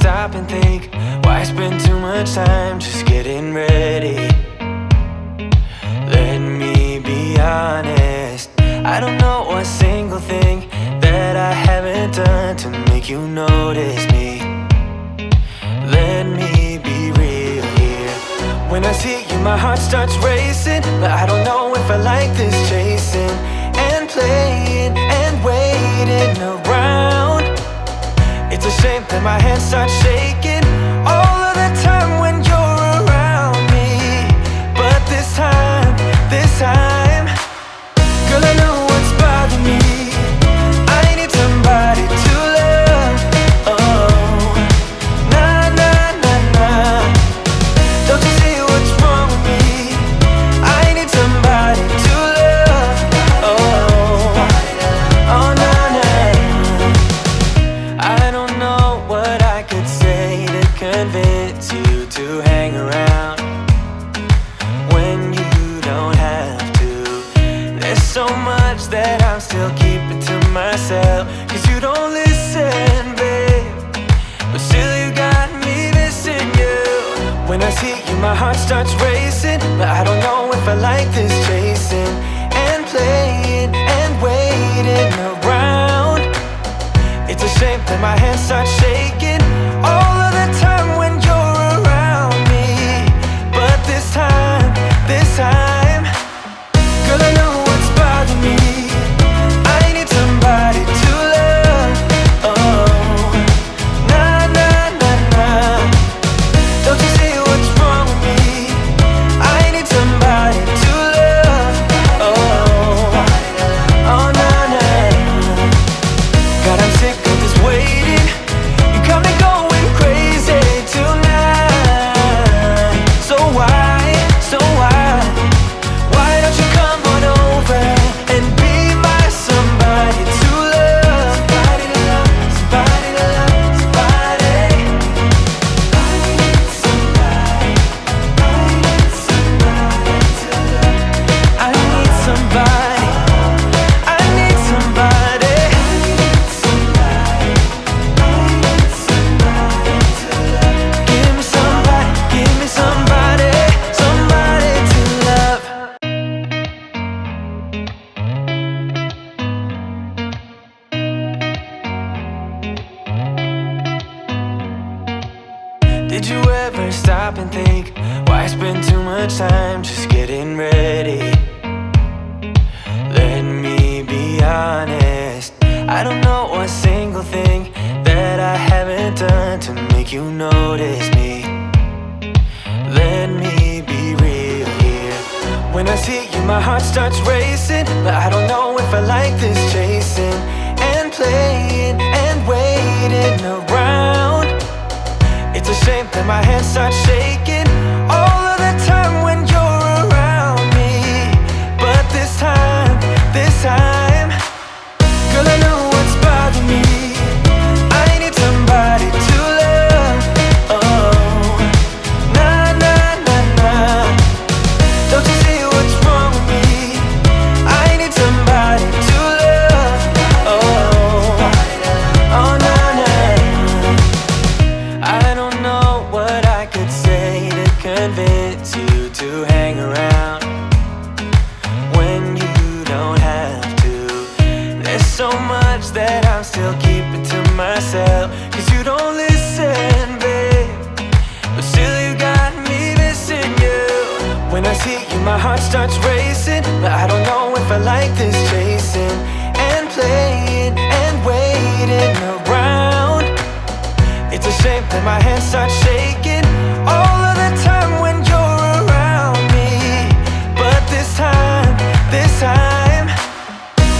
stop and think, why spend too much time just getting ready? Let me be honest, I don't know a single thing that I haven't done to make you notice me. Let me be real here. When I see you, my heart starts racing, but I don't know if I like this chasing and playing and waiting around. It's a shame that my hands start shaking all of the time when you're around me. But this time, girl, I know what's bothering me. I need somebody to love. Oh, nah, nah, nah, nah. Don't you see what's wrong with me? I need somebody to love. Oh, oh, nah, nah. I don't know what I could say to convince you to hang around when you don't have to. There's so much that I'm still keeping to myself, 'cause you don't listen, babe. But still you got me missing you. When I see you, my heart starts racing, but I don't know if I like this chasing and playing and waiting around. It's a shame that my hands start shaking all of the time when you're around me. But this time, girl, I know what's bothering me. I need somebody to love. Oh, nah, nah, nah, nah. Don't you see what's wrong with me? I need somebody to love. Oh, oh, nah, nah. God, I'm sick of this waiting. You got me going crazy tonight. So why, why don't you come on over and be my somebody to love? Somebody to love, somebody to love, somebody. I need somebody, I need somebody to love. I need somebody, I need somebody. Give me somebody, somebody to love. Did you ever stop and think, why spend too much time just getting ready? Let me be honest, I don't know a single thing that I haven't done to make you notice me. Let me be real here. When I see you, my heart starts racing, but I don't know if I like this chasing and playing and waiting around. It's a shame that my hands start shaking all of the time when you're around me. But this time, girl, I know what's bothering me. I need somebody to love. Oh, nah, nah, nah, nah. Don't you see what's wrong with me? I need somebody to love. Oh, oh, nah, nah. I don't know what I could say to convince you to hang around when you don't have to. There's so much that I'm still keeping to myself, 'cause you don't listen, babe. But still you got me missing you. When I see you, my heart starts racing, but I don't know if I like this chasing and playing and waiting around. It's a shame that my hands start shaking all of the time when you're around me. But this time,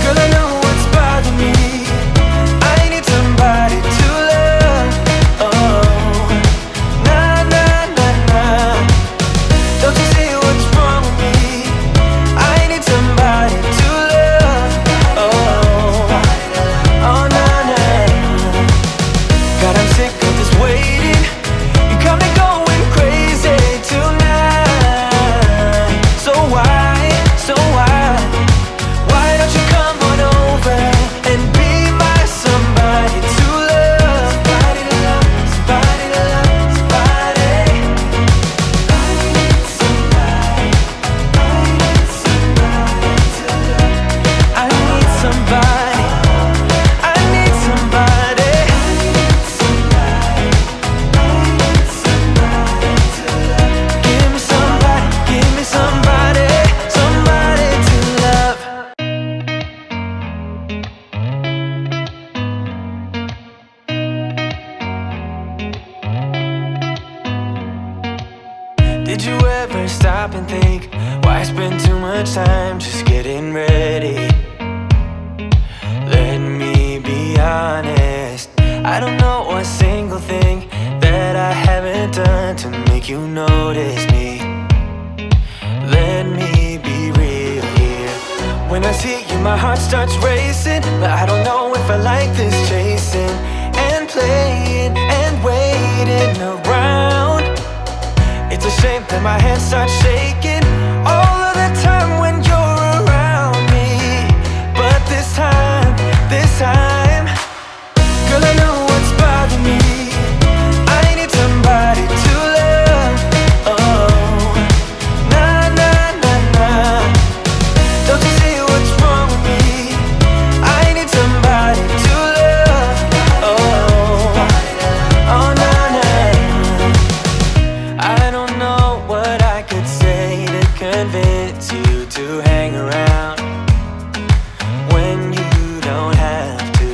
girl, I know what's bothering me. I need somebody to love. Oh, nah, nah, nah, nah. Don't you see what's wrong with me? I need somebody to love. Oh, oh, nah, nah. God, I'm sick of this waiting. ever stop and think, why spend too much time just getting ready? Let me be honest, I don't know a single thing that I haven't done to make you notice me. Let me be real here. When I see you, my heart starts racing, but I don't know if I like this chasing and playing and waiting around. It's a shame that my hands start shaking all of the time when you're around me. But this time, girl, I know what's bothering me. I need somebody to love. Oh, nah, nah, nah, nah. Don't you see what's wrong with me? I need somebody to love. Oh, oh, nah, nah. I don't know what I could say to convince you to hang around when you don't have to.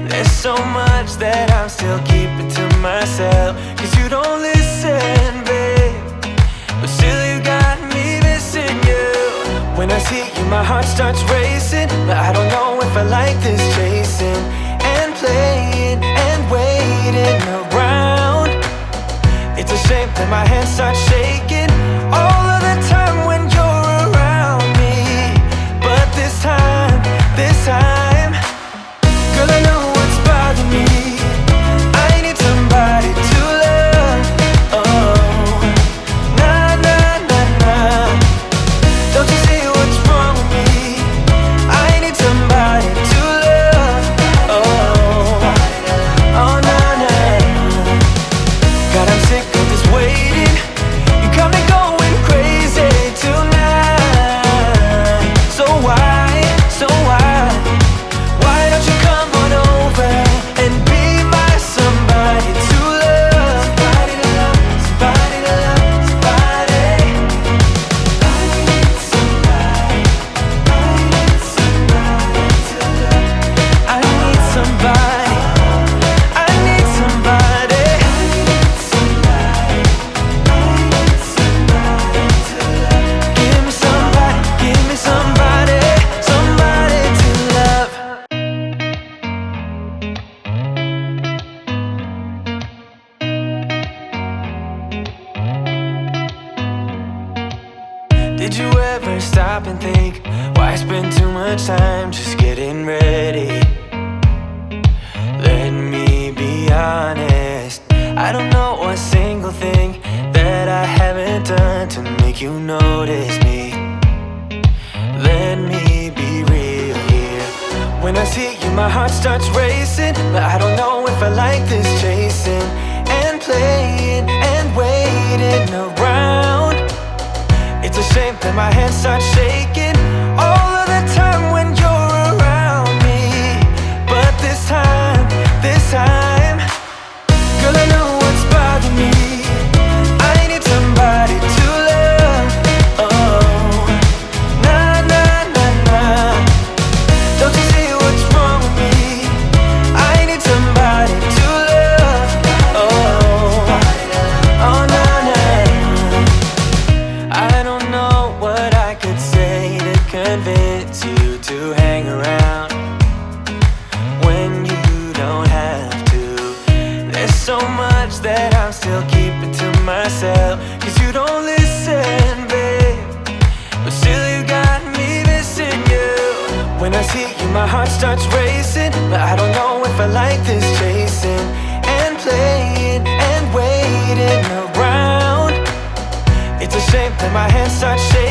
There's so much that I'm still keeping to myself, 'cause you don't listen, babe. But still you got me missing you. When I see you, my heart starts racing, but I don't know if I like this chasing and playing and waiting around. It's a shame that my hands start shaking all of the time when you're around me. But this time, girl, I know what's bothering me. I need somebody to love. Oh, nah, nah, nah, nah. Don't you see what's wrong with me? I need somebody to love. Oh, oh, nah, nah. God, I'm sick of this waiting. You got me going crazy tonight. So why? Why don't you come on over and be my somebody to love? Somebody to love, somebody to love, somebody. I need somebody, I need somebody to love. I need somebody, I need somebody. I need somebody, I need somebody to love. Give me somebody, give me somebody, somebody to love. Did you ever stop and think, why spend too much time just getting ready? Let me be honest, I don't know a single thing that I haven't done to make you notice me. Let me be real here. When I see you, my heart starts racing, but I don't know if I like this chasing and playing and waiting around. It's a shame that my hands start shaking all of the time when you're around me. But this time, girl, I know what's bothering me. I need somebody to love. Oh, nah, nah, nah, nah. Don't you see what's wrong with me? I need somebody to love. Oh, oh, nah, nah. I don't know what I could say to convince you to hang around when you don't have to. There's so much that I'm still keeping to myself, 'cause you don't listen, babe. But still you got me missing you. When I see you, my heart starts racing, but I don't know if I like this chasing and playing and waiting around. It's a shame that my hands start shaking